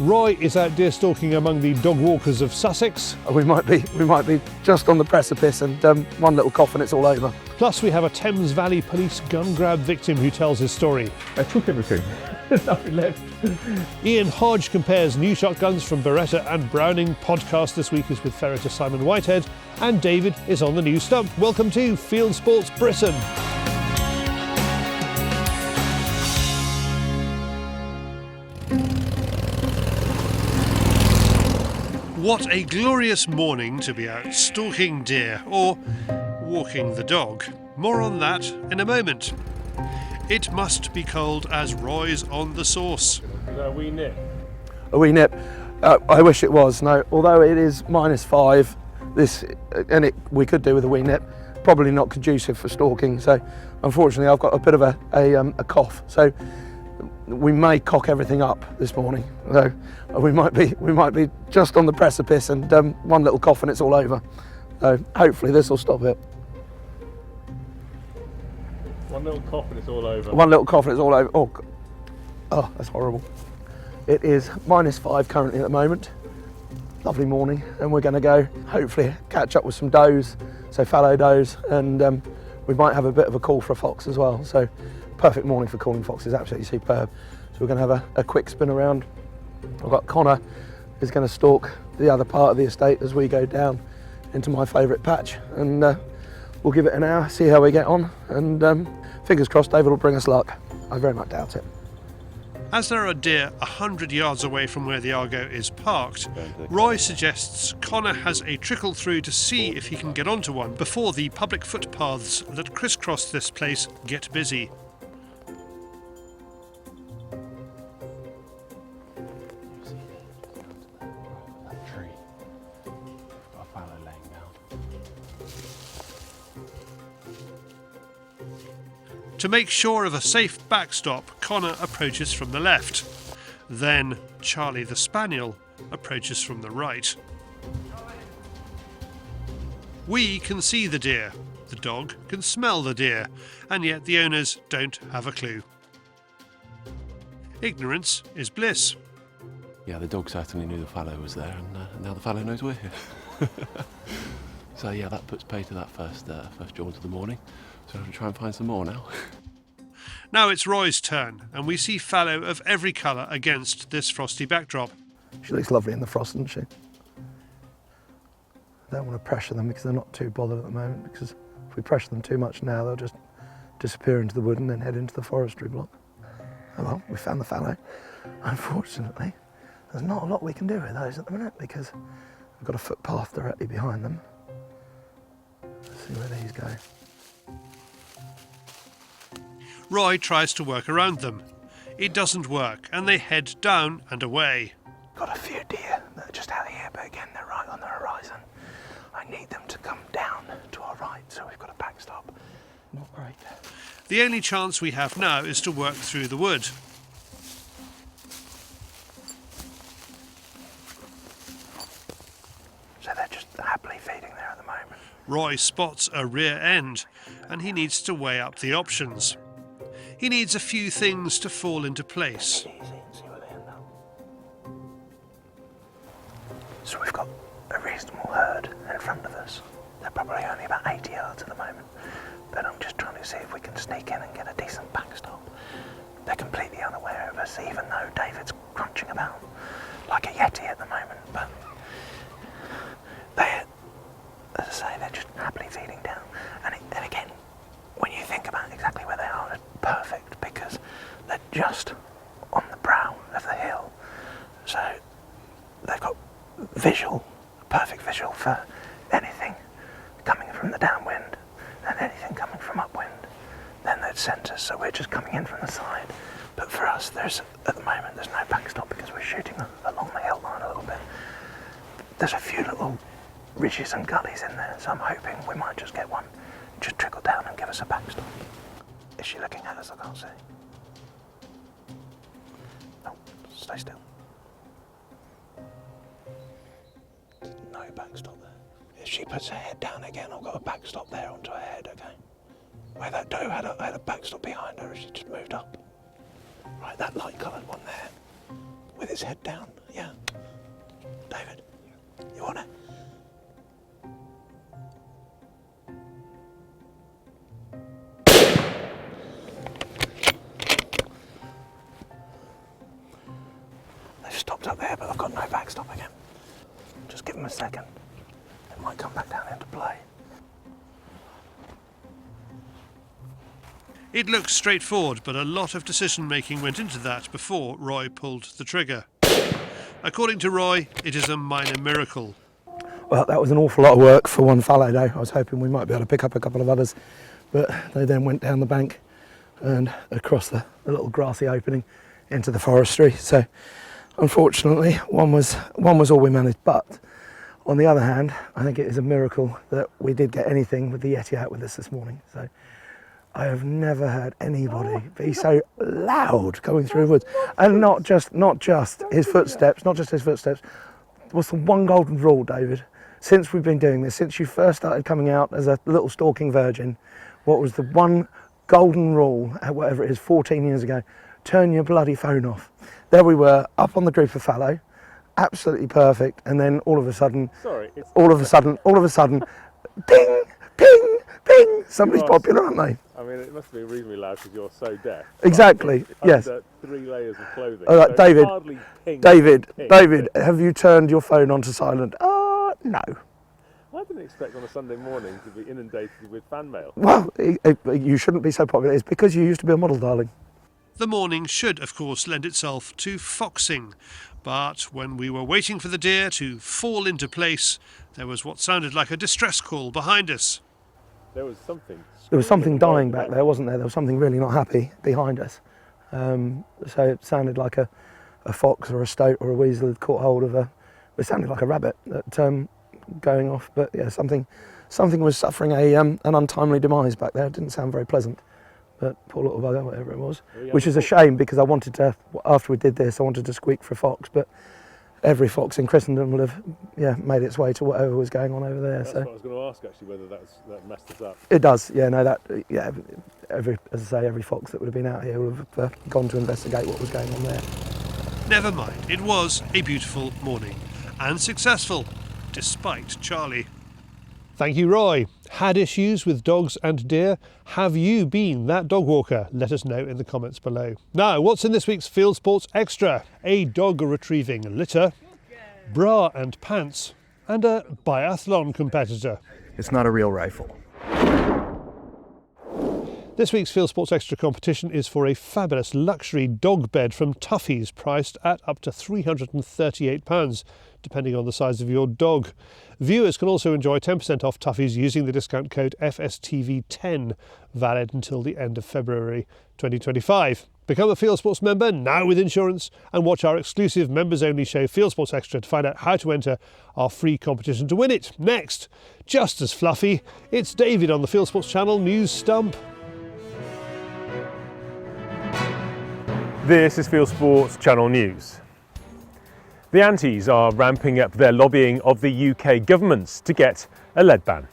Roy is out deer stalking among the dogwalkers of Sussex. We might be just on the precipice, and one little cough and it's all over. Plus we have a Thames Valley Police gun grab victim who tells his story. I took everything. There's nothing left. Ian Hodge compares new shotguns from Beretta and Browning. Podcast this week is with Ferreter Simon Whitehead, and David is on the new stump. Welcome to Fieldsports Britain. What a glorious morning to be out stalking deer, or walking the dog. More on that in a moment. It must be cold as Roy's on the sauce. A wee nip. A wee nip. I wish it was. No, although it is -5, we could do with a wee nip. Probably not conducive for stalking. So, unfortunately, I've got a bit of a cough. So, we may cock everything up this morning. So, we might be just on the precipice, and one little cough and it's all over. So, hopefully, this will stop it. One little cough and it's all over. One little cough and it's all over. Oh, that's horrible. It is -5 currently at the moment. Lovely morning, and we're going to go hopefully catch up with some does, so fallow does, and we might have a bit of a call for a fox as well. So perfect morning for calling foxes, absolutely superb. So we're going to have a quick spin around. I've got Connor who's going to stalk the other part of the estate as we go down into my favourite patch, and we'll give it an hour, see how we get on, and fingers crossed David will bring us luck. I very much doubt it. As there are deer 100 yards away from where the Argo is parked, Roy suggests Connor has a trickle through to see if he can get onto one before the public footpaths that crisscross this place get busy. To make sure of a safe backstop, Connor approaches from the left. Then Charlie the Spaniel approaches from the right. We can see the deer, the dog can smell the deer, and yet the owners don't have a clue. Ignorance is bliss. Yeah, the dog certainly knew the fallow was there, and now the fallow knows we're here. So yeah, that puts pay to that first jaunt of the morning. So I'll try and find some more now. Now it's Roy's turn, and we see fallow of every colour against this frosty backdrop. She looks lovely in the frost, doesn't she? I don't want to pressure them because they're not too bothered at the moment, because if we pressure them too much now, they'll just disappear into the wood and then head into the forestry block. Oh well, we found the fallow. Unfortunately, there's not a lot we can do with those at the minute because we've got a footpath directly behind them. Let's see where these go. Roy tries to work around them. It doesn't work, and they head down and away. Got a few deer that are just out here, but again, they're right on the horizon. I need them to come down to our right, so we've got a backstop. Not great. The only chance we have now is to work through the wood. So they're just happily feeding there at the moment. Roy spots a rear end, and he needs to weigh up the options. He needs a few things to fall into place. Easy and see where they end up. So we've got a reasonable herd in front of us. They're probably only about 80 yards at the moment, but I'm just trying to see if we can sneak in and get a decent backstop. They're completely unaware of us, even though David's crunching about like a yeti at the moment, but they, as I say, they're just happily feeding down. And again, when you think about exactly where they are, it's perfect because they're just on the brow of the hill. So they've got perfect visual for anything coming from the downwind and anything coming from upwind. Then they'd scent us, so we're just coming in from the side. But for us, at the moment, there's no backstop because we're shooting along the hill line a little bit. There's a few little ridges and gullies in there, so I'm hoping we might just get one just trickle down and give us a backstop. Is she looking at us? I can't see. No, stay still. No backstop there. If she puts her head down again, I've got a backstop there onto her head, okay? Where that doe had a backstop behind her, she just moved up. Right, that light coloured one there. with its head down. Yeah. David, you want it? They've stopped up there, but I've got no backstop again. Just give them a second. It might come back down into play. It looks straightforward, but a lot of decision-making went into that before Roy pulled the trigger. According to Roy, it is a minor miracle. Well, that was an awful lot of work for one fallow day. I was hoping we might be able to pick up a couple of others, but they then went down the bank and across the little grassy opening into the forestry. So, unfortunately, one was all we managed. But on the other hand, I think it is a miracle that we did get anything with the Yeti out with us this morning. So, I have never heard anybody be so loud going through the woods, and not just his footsteps, What's the one golden rule, David? Since we've been doing this, since you first started coming out as a little stalking virgin, what was the one golden rule, whatever it is, 14 years ago? Turn your bloody phone off. There we were, up on the group of fallow, absolutely perfect, and then all of a sudden, ping, ping, ping. Somebody's popular, aren't they? I mean, it must be reasonably loud because you're so deaf. Exactly, yes. Under 3 layers of clothing. All right, so David, hardly ping, David, ping. David, have you turned your phone onto silent? No. I didn't expect on a Sunday morning to be inundated with fan mail. Well, you shouldn't be so popular. It's because you used to be a model, darling. The morning should, of course, lend itself to foxing, but when we were waiting for the deer to fall into place, there was what sounded like a distress call behind us. There was something. There was something dying back there, wasn't there? There was something really not happy behind us. So it sounded like a fox or a stoat or a weasel had caught hold of it sounded like a rabbit that going off. But yeah, something was suffering an untimely demise back there. It didn't sound very pleasant. But poor little bugger, whatever it was. Which is a shame because I wanted to, after we did this, I wanted to squeak for a fox. But every fox in Christendom will have made its way to whatever was going on over there. That's what I was going to ask actually, whether that messed us up. It does, yeah. No, every fox that would have been out here would have gone to investigate what was going on there. Never mind, it was a beautiful morning and successful, despite Charlie. Thank you, Roy. Had issues with dogs and deer? Have you been that dog walker? Let us know in the comments below. Now, what's in this week's Fieldsports Extra? A dog retrieving litter, bra and pants, and a biathlon competitor. It's not a real rifle. This week's Fieldsports Extra competition is for a fabulous luxury dog bed from Tuffy's, priced at up to £338, depending on the size of your dog. Viewers can also enjoy 10% off Tuffy's using the discount code FSTV10, valid until the end of February 2025. Become a Fieldsports member now with insurance and watch our exclusive members-only show Fieldsports Extra to find out how to enter our free competition to win it. Next, just as fluffy, it's David on the Fieldsports Channel News Stump. This is Fieldsports Channel News. The Antis are ramping up their lobbying of the UK governments to get a lead ban.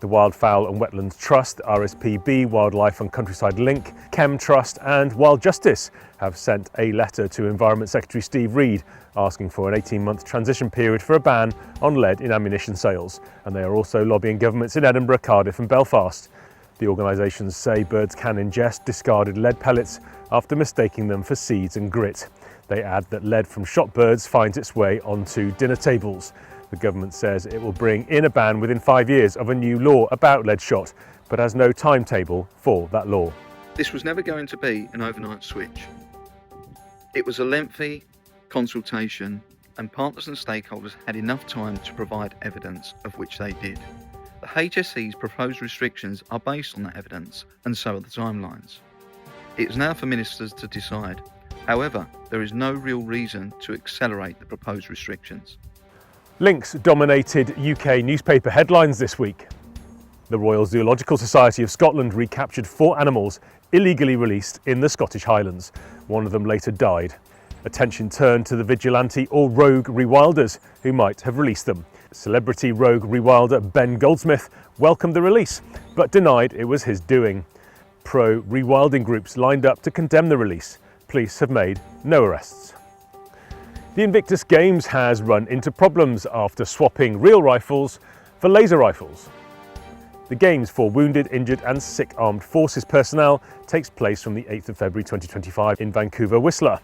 The Wildfowl and Wetlands Trust, RSPB, Wildlife and Countryside Link, Chem Trust and Wild Justice have sent a letter to Environment Secretary Steve Reed asking for an 18-month transition period for a ban on lead in ammunition sales. And they are also lobbying governments in Edinburgh, Cardiff and Belfast. The organisations say birds can ingest discarded lead pellets after mistaking them for seeds and grit. They add that lead from shot birds finds its way onto dinner tables. The government says it will bring in a ban within 5 years of a new law about lead shot, but has no timetable for that law. This was never going to be an overnight switch. It was a lengthy consultation, and partners and stakeholders had enough time to provide evidence, of which they did. The HSE's proposed restrictions are based on that evidence, and so are the timelines. It is now for ministers to decide. However, there is no real reason to accelerate the proposed restrictions. Links dominated UK newspaper headlines this week. The Royal Zoological Society of Scotland recaptured 4 animals illegally released in the Scottish Highlands. One of them later died. Attention turned to the vigilante or rogue rewilders who might have released them. Celebrity rogue rewilder Ben Goldsmith welcomed the release, but denied it was his doing. Pro-rewilding groups lined up to condemn the release. Police have made no arrests. The Invictus Games has run into problems after swapping real rifles for laser rifles. The Games for wounded, injured and sick armed forces personnel takes place from the 8th of February 2025 in Vancouver, Whistler.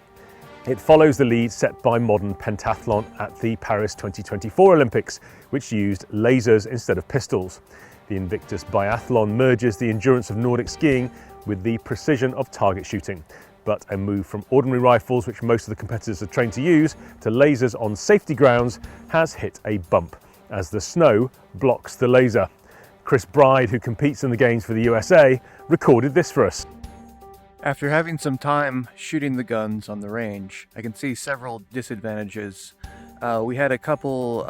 It follows the lead set by modern pentathlon at the Paris 2024 Olympics, which used lasers instead of pistols. The Invictus Biathlon merges the endurance of Nordic skiing with the precision of target shooting. But a move from ordinary rifles, which most of the competitors are trained to use, to lasers on safety grounds has hit a bump as the snow blocks the laser. Chris Bride, who competes in the Games for the USA, recorded this for us. After having some time shooting the guns on the range, I can see several disadvantages. We had a couple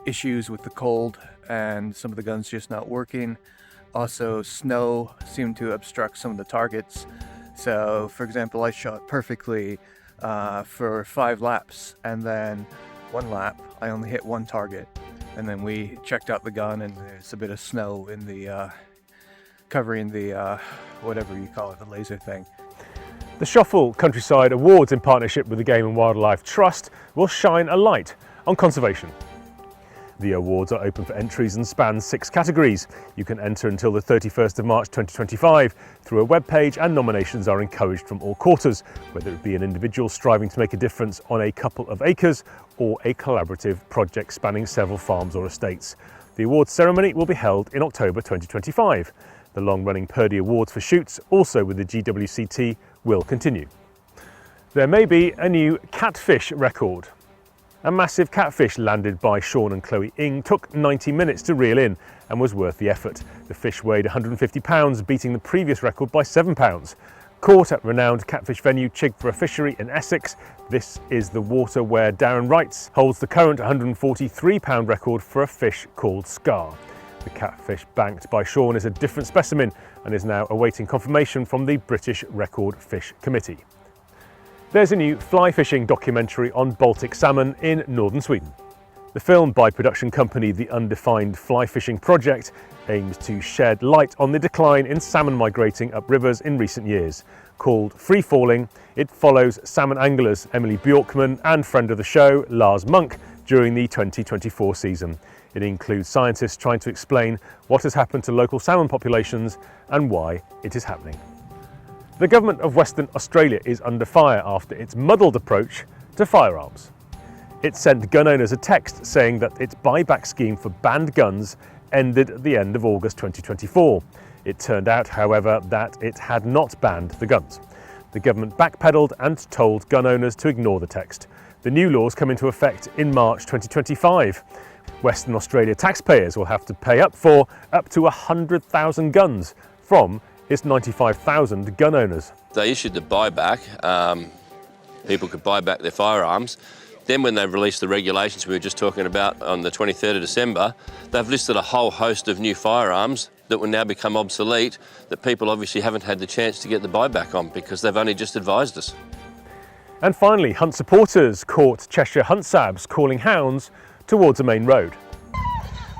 issues with the cold and some of the guns just not working. Also, snow seemed to obstruct some of the targets. So, for example, I shot perfectly for 5 laps, and then 1 lap I only hit 1 target. And then we checked out the gun, and there's a bit of snow in the covering the whatever you call it, the laser thing. The Shuffle Countryside Awards, in partnership with the Game and Wildlife Trust, will shine a light on conservation. The awards are open for entries and span 6 categories. You can enter until the 31st of March 2025 through a webpage, and nominations are encouraged from all quarters, whether it be an individual striving to make a difference on a couple of acres or a collaborative project spanning several farms or estates. The awards ceremony will be held in October 2025. The long-running Purdy Awards for shoots, also with the GWCT, will continue. There may be a new catfish record. A massive catfish landed by Sean and Chloe Ing took 90 minutes to reel in and was worth the effort. The fish weighed 150 pounds, beating the previous record by 7 pounds. Caught at renowned catfish venue Chigford Fishery in Essex, this is the water where Darren Wrights holds the current 143 pound record for a fish called Scar. The catfish banked by Sean is a different specimen and is now awaiting confirmation from the British Record Fish Committee. There's a new fly fishing documentary on Baltic salmon in northern Sweden. The film by production company The Undefined Fly Fishing Project aims to shed light on the decline in salmon migrating up rivers in recent years. Called Free Falling, it follows salmon anglers Emily Bjorkman and friend of the show Lars Monk during the 2024 season. It includes scientists trying to explain what has happened to local salmon populations and why it is happening. The government of Western Australia is under fire after its muddled approach to firearms. It sent gun owners a text saying that its buyback scheme for banned guns ended at the end of August 2024. It turned out, however, that it had not banned the guns. The government backpedaled and told gun owners to ignore the text. The new laws come into effect in March 2025. Western Australia taxpayers will have to pay up for up to 100,000 guns from its 95,000 gun owners. They issued the buyback. People could buy back their firearms. Then when they released the regulations we were just talking about on the 23rd of December, they've listed a whole host of new firearms that will now become obsolete that people obviously haven't had the chance to get the buyback on because they've only just advised us. And finally, hunt supporters caught Cheshire hunt sabs calling hounds towards a main road.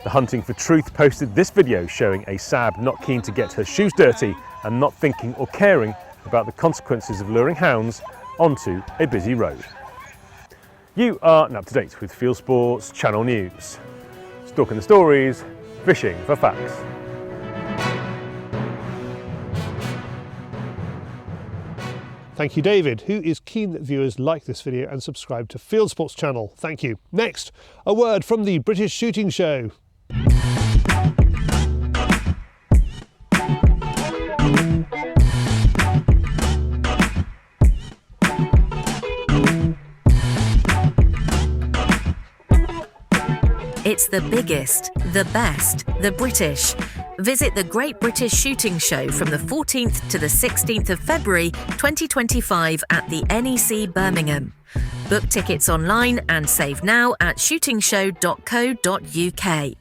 The Hunting for Truth posted this video showing a sab not keen to get her shoes dirty and not thinking or caring about the consequences of luring hounds onto a busy road. You are up to date with Fieldsports Channel News. Stalking the stories, fishing for facts. Thank you, David, who is keen that viewers like this video and subscribe to Fieldsports Channel. Thank you. Next, a word from the British Shooting Show. It's the biggest, the best, the British. Visit the Great British Shooting Show from the 14th to the 16th of February 2025 at the NEC Birmingham. Book tickets online and save now at shootings.co.uk.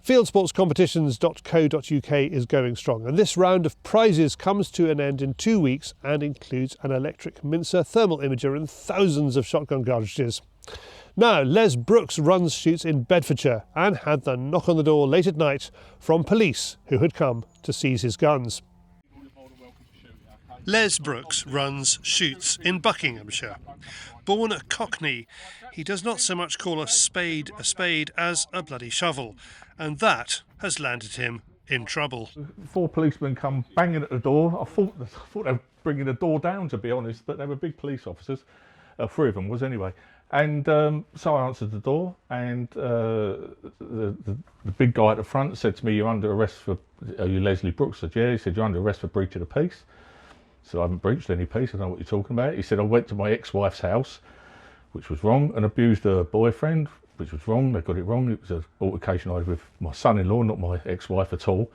Fieldsportscompetitions.co.uk is going strong, and this round of prizes comes to an end in 2 weeks and includes an electric Mincer thermal imager and thousands of shotgun cartridges. Now, Les Brooks runs shoots in Bedfordshire and had the knock on the door late at night from police who had come to seize his guns. Les Brooks runs Shoots in Buckinghamshire. Born a Cockney, he does not so much call a spade as a bloody shovel, and that has landed him in trouble. 4 policemen come banging at the door. I thought they were bringing the door down, to be honest, but they were big police officers. 3 of them was anyway. And so I answered the door, and the big guy at the front said to me, "You're under arrest for..." "Are you Leslie Brooks?" I said, "Yeah." He said, "You're under arrest for breach of the peace." So I haven't breached any peace, I don't know what you're talking about. He said, "I went to my ex-wife's house," which was wrong, "and abused her boyfriend," which was wrong. They got it wrong. It was an altercation I had with my son-in-law, not my ex-wife at all.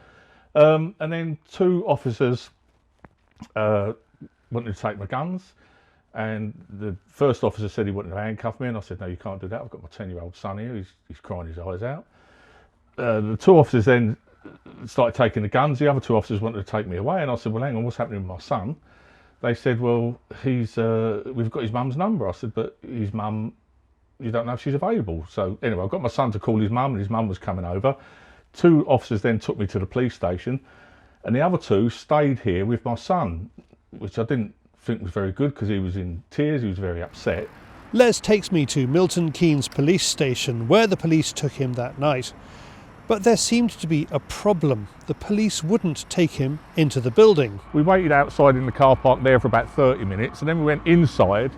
And then 2 officers wanted to take my guns, and the first officer said he wanted to handcuff me, and I said, "No, you can't do that. I've got my 10-year-old son here. He's crying his eyes out." The 2 officers then started taking the guns. The other 2 officers wanted to take me away, and I said, "Well, hang on, what's happening with my son?" They said, "Well, we've got his mum's number." I said, "But his mum, you don't know if she's available." So anyway, I got my son to call his mum, and his mum was coming over. 2 officers then took me to the police station, and the other 2 stayed here with my son, which I didn't think was very good because he was in tears, he was very upset. Les takes me to Milton Keynes police station, where the police took him that night. But there seemed to be a problem. The police wouldn't take him into the building. We waited outside in the car park there for about 30 minutes, and then we went inside,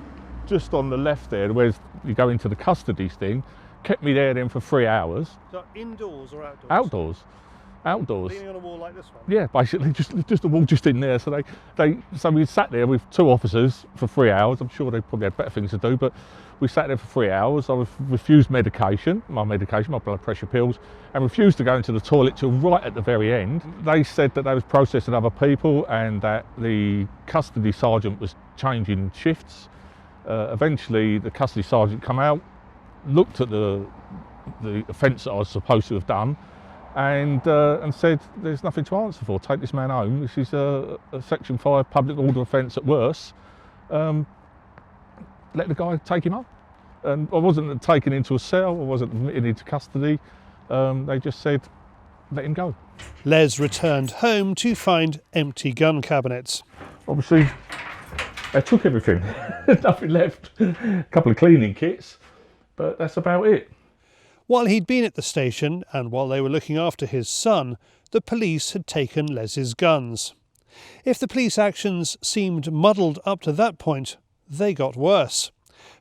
just on the left there, where you go into the custody thing. Kept me there then for 3 hours. So indoors or outdoors? Outdoors. Outdoors. Leaning on a wall like this one? Yeah, basically just a wall just in there. So so we sat there with 2 officers for 3 hours. I'm sure they probably had better things to do, but we sat there for 3 hours. I refused my blood pressure pills, and refused to go into the toilet till right at the very end. They said that they was processing other people, and that the custody sergeant was changing shifts. Eventually the custody sergeant come out, looked at the offence that I was supposed to have done, and said, "There's nothing to answer for. Take this man home. This is a Section 5 public order offence at worst. Let the guy take him up." And I wasn't taken into a cell. I wasn't admitted into custody. They just said, "Let him go." Les returned home to find empty gun cabinets. Obviously, they took everything. Nothing left. A couple of cleaning kits, but that's about it. While he'd been at the station, and while they were looking after his son, the police had taken Les's guns. If the police actions seemed muddled up to that point, they got worse.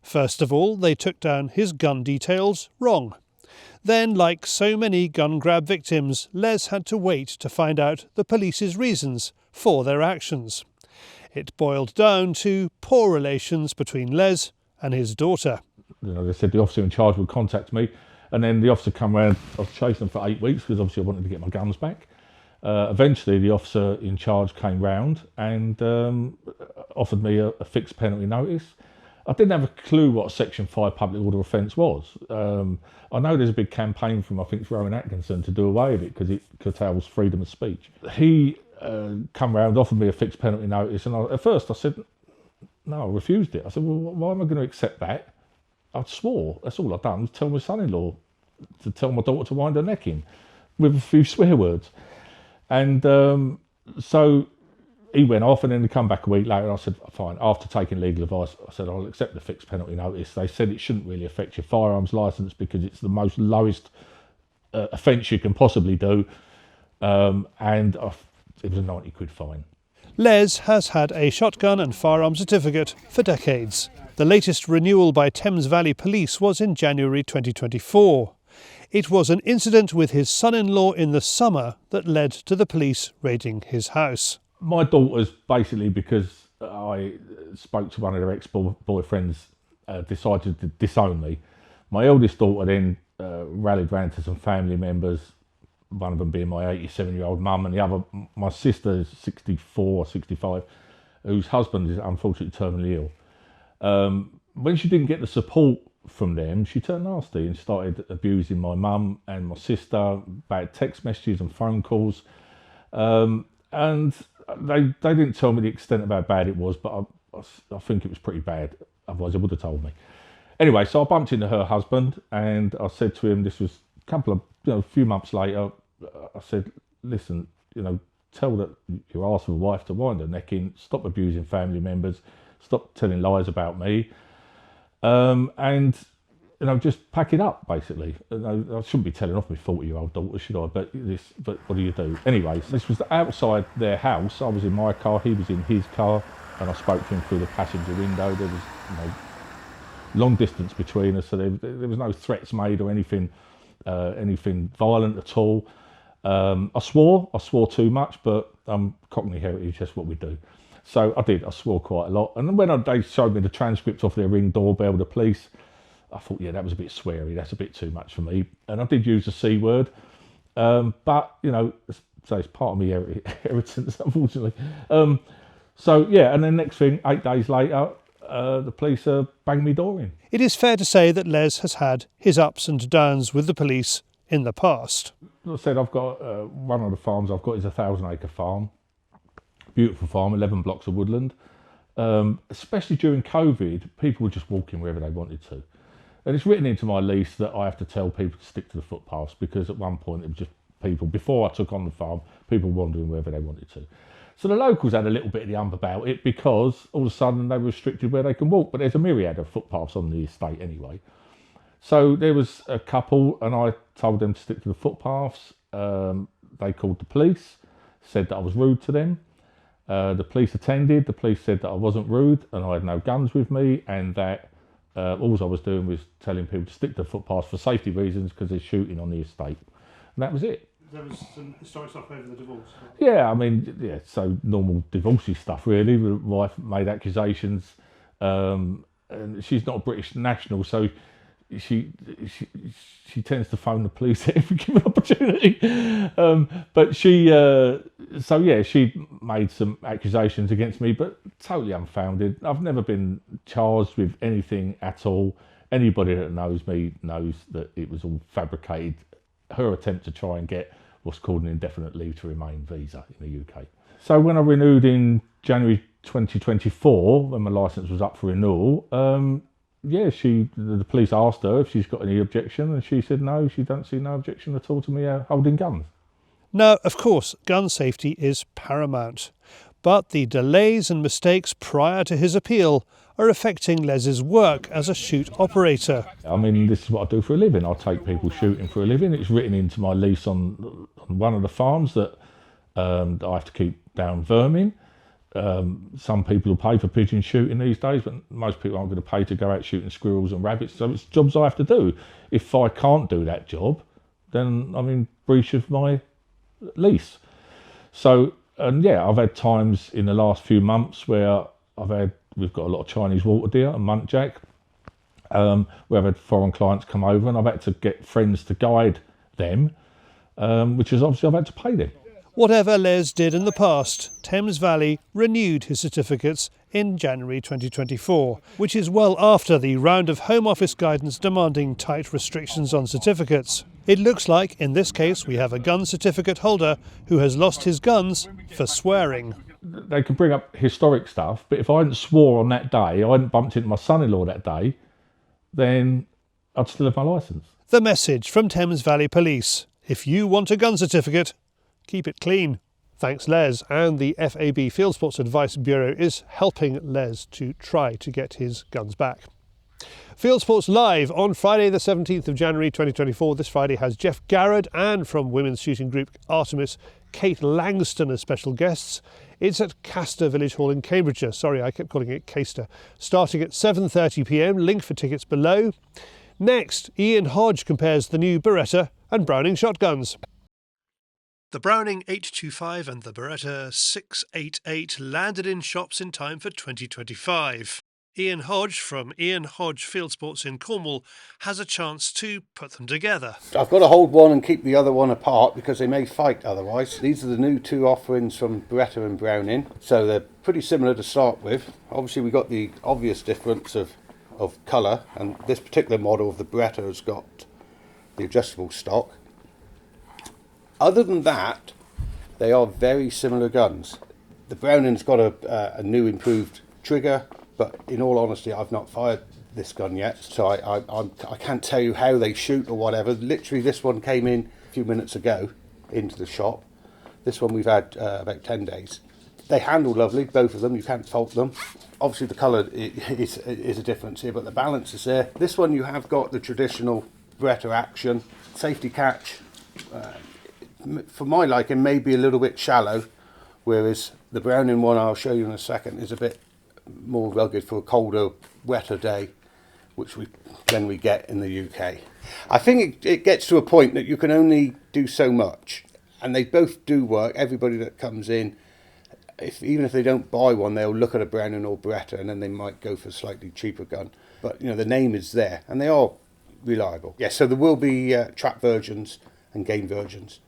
First of all, they took down his gun details wrong. Then, like so many gun grab victims, Les had to wait to find out the police's reasons for their actions. It boiled down to poor relations between Les and his daughter. They said the officer in charge would contact me, and then the officer come round. I was chasing them for 8 weeks because obviously I wanted to get my guns back. Eventually the officer in charge came round and offered me a fixed penalty notice. I didn't have a clue what a Section 5 public order offence was. I know there's a big campaign from, I think it's Rowan Atkinson, to do away with it because it curtails freedom of speech. He come round, offered me a fixed penalty notice, and at first I said, no, I refused it. I said, well, why am I going to accept that? I swore, that's all I'd done, was tell my son-in-law to tell my daughter to wind her neck in, with a few swear words. And so he went off, and then he come back a week later, and I said, fine, after taking legal advice, I said, I'll accept the fixed penalty notice. They said it shouldn't really affect your firearms licence because it's the most lowest offence you can possibly do, and it was a 90 quid fine. Les has had a shotgun and firearm certificate for decades. The latest renewal by Thames Valley Police was in January 2024. It was an incident with his son-in-law in the summer that led to the police raiding his house. My daughter's basically, because I spoke to one of their ex-boyfriends, decided to disown me. My eldest daughter then rallied round to some family members, one of them being my 87-year-old mum, and the other, my sister, is 64 or 65, whose husband is unfortunately terminally ill. When she didn't get the support from them, she turned nasty and started abusing my mum and my sister, bad text messages and phone calls. And they didn't tell me the extent of how bad it was, but I think it was pretty bad. Otherwise, they would have told me. Anyway, so I bumped into her husband, and I said to him, this was a few months later, I said, listen, tell that your arse of a wife to wind her neck in, stop abusing family members, stop telling lies about me, and just pack it up, basically. I shouldn't be telling off my 40-year-old daughter, should I? But what do you do? Anyway, this was outside their house. I was in my car, he was in his car, and I spoke to him through the passenger window. There was long distance between us, so there was no threats made or anything violent at all. I swore too much, but Cockney heritage, that's what we do. So I did, I swore quite a lot. And then when they showed me the transcript of their Ring doorbell, the police, I thought, yeah, that was a bit sweary, that's a bit too much for me. And I did use the C word, but, so it's part of my inheritance, unfortunately. So, yeah, and then next thing, 8 days later, the police banged me door in. It is fair to say that Les has had his ups and downs with the police in the past. As I said, I've got one of the farms I've got is a 1,000-acre farm. Beautiful farm, 11 blocks of woodland. Especially during COVID, people were just walking wherever they wanted to. And it's written into my lease that I have to tell people to stick to the footpaths, because at one point it was just people, before I took on the farm, people wandering wherever they wanted to. So the locals had a little bit of the ump about it, because all of a sudden they were restricted where they can walk, but there's a myriad of footpaths on the estate anyway. So there was a couple, and I told them to stick to the footpaths. They called the police, said that I was rude to them. The police attended. The police said that I wasn't rude and I had no guns with me, and that all I was doing was telling people to stick to the footpaths for safety reasons, because there's shooting on the estate. And that was it. There was some historic stuff over the divorce. Yeah, I mean, yeah, so normal divorcey stuff, really. The wife made accusations, and she's not a British national, so she tends to phone the police at every given opportunity. But she made some accusations against me, but totally unfounded. I've never been charged with anything at all. Anybody that knows me knows that it was all fabricated. Her attempt to try and get what's called an indefinite leave to remain visa in the UK. So when I renewed in January 2024, when my licence was up for renewal, the police asked her if she's got any objection, and she said no, she don't see no objection at all to me holding guns. Now, of course, gun safety is paramount, but the delays and mistakes prior to his appeal are affecting Les's work as a shoot operator. I mean, this is what I do for a living. I take people shooting for a living. It's written into my lease on one of the farms that I have to keep down vermin. Some people will pay for pigeon shooting these days, but most people aren't going to pay to go out shooting squirrels and rabbits. So it's jobs I have to do. If I can't do that job, then I'm in breach of my lease. So, and yeah, I've had times in the last few months where we've got a lot of Chinese water deer and muntjac, where I've had foreign clients come over, and I've had to get friends to guide them, which is obviously I've had to pay them. Whatever Les did in the past, Thames Valley renewed his certificates in January 2024, which is well after the round of Home Office guidance demanding tight restrictions on certificates. It looks like, in this case, we have a gun certificate holder who has lost his guns for swearing. They can bring up historic stuff, but if I hadn't swore on that day, I hadn't bumped into my son-in-law that day, then I'd still have my licence. The message from Thames Valley Police: if you want a gun certificate, keep it clean. Thanks, Les, and the FAB Fieldsports Advice Bureau is helping Les to try to get his guns back. Fieldsports Live on Friday the 17th of January 2024. This Friday has Jeff Garrett and from women's shooting group Artemis, Kate Langston as special guests. It's at Castor Village Hall in Cambridgeshire. Sorry, I kept calling it Caster. Starting at 7:30 p.m. Link for tickets below. Next, Ian Hodge compares the new Beretta and Browning shotguns. The Browning 825 and the Beretta 688 landed in shops in time for 2025. Ian Hodge from Ian Hodge Fieldsports in Cornwall has a chance to put them together. I've got to hold one and keep the other one apart because they may fight otherwise. These are the new two offerings from Beretta and Browning, so they're pretty similar to start with. Obviously we've got the obvious difference of colour, and this particular model of the Beretta has got the adjustable stock. Other than that, they are very similar guns. The Browning's got a new improved trigger, but in all honesty, I've not fired this gun yet, so I can't tell you how they shoot or whatever. Literally, this one came in a few minutes ago into the shop. This one we've had about 10 days. They handle lovely, both of them, you can't fault them. Obviously the colour is a difference here, but the balance is there. This one you have got the traditional Beretta action, safety catch. For my liking, maybe a little bit shallow, whereas the Browning one I'll show you in a second is a bit more rugged for a colder, wetter day, which we generally get in the UK. I think it gets to a point that you can only do so much, and they both do work. Everybody that comes in, even if they don't buy one, they'll look at a Browning or Beretta, and then they might go for a slightly cheaper gun. But you know, the name is there, and they are reliable. Yes, so there will be trap versions and game versions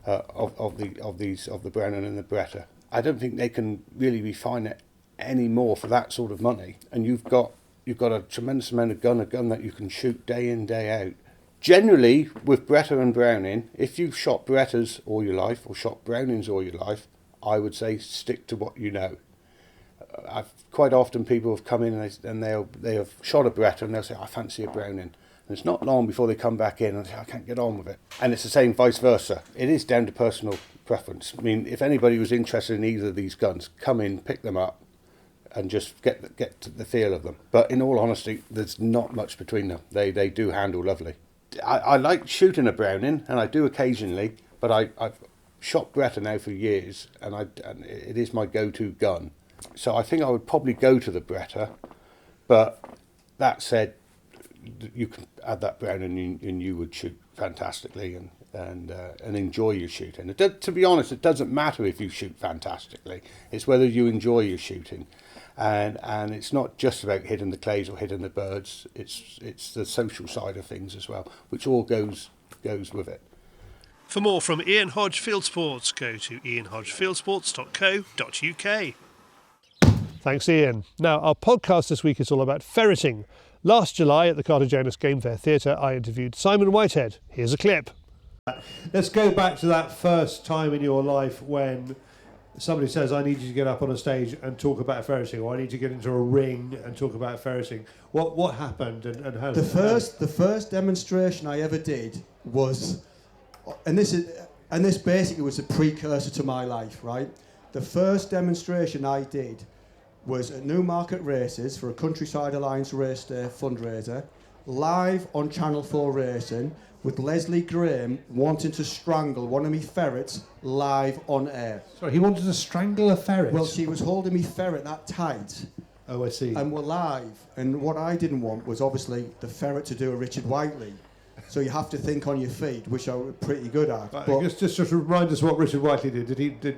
of the Browning and the Beretta. I don't think they can really refine it any more for that sort of money. And you've got a tremendous amount of gun that you can shoot day in, day out. Generally, with Beretta and Browning, if you've shot Berettas all your life or shot Brownings all your life, I would say stick to what you know. Quite often people have come in and they have shot a Beretta and they'll say, I fancy a Browning. And it's not long before they come back in and say, I can't get on with it. And it's the same vice versa. It is down to personal preference. I mean, if anybody was interested in either of these guns, come in, pick them up, and just get the feel of them. But in all honesty, there's not much between them. They do handle lovely. I like shooting a Browning, and I do occasionally, but I've shot Beretta now for years, and it is my go-to gun. So I think I would probably go to the Beretta, but that said, you can add that Browning and you would shoot fantastically and enjoy your shooting. To be honest, it doesn't matter if you shoot fantastically. It's whether you enjoy your shooting. And it's not just about hitting the clays or hitting the birds. It's the social side of things as well, which all goes with it. For more from Ian Hodge Field Sports, go to ianhodgefieldsports.co.uk. Thanks, Ian. Now, our podcast this week is all about ferreting. Last July at the Cartagena Game Fair Theatre, I interviewed Simon Whitehead. Here's a clip. Let's go back to that first time in your life when somebody says, I need you to get up on a stage and talk about ferreting, or I need to get into a ring and talk about ferreting. What happened and how? The first demonstration I ever did was, and this basically was a precursor to my life, right? The first demonstration I did was at Newmarket Races for a Countryside Alliance Race Day fundraiser, live on Channel 4 Racing, with Leslie Graham wanting to strangle one of me ferrets live on air. Sorry, he wanted to strangle a ferret? Well, she was holding me ferret that tight. Oh, I see. And we're live. And what I didn't want was obviously the ferret to do a Richard Whiteley. So you have to think on your feet, which I'm pretty good at. But just remind us what Richard Whiteley did.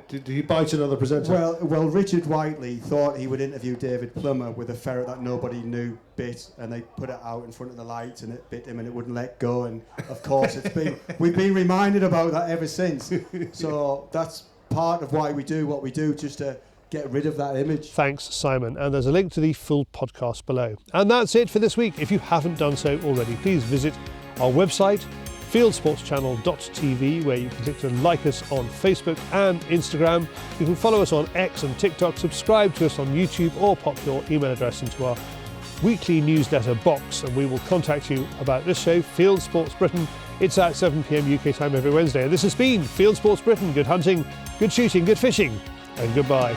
Did he bite another presenter? Well, Richard Whiteley thought he would interview David Plummer with a ferret that nobody knew bit, and they put it out in front of the lights, and it bit him, and it wouldn't let go. And of course, we've been reminded about that ever since. So that's part of why we do what we do, just to get rid of that image. Thanks, Simon. And there's a link to the full podcast below. And that's it for this week. If you haven't done so already, please visit our website, FieldsportsChannel.tv, where you can click to like us on Facebook and Instagram. You can follow us on X and TikTok, subscribe to us on YouTube, or pop your email address into our weekly newsletter box, and we will contact you about this show, Fieldsports Britain. It's at 7 p.m. UK time every Wednesday. And this has been Fieldsports Britain. Good hunting, good shooting, good fishing, and goodbye.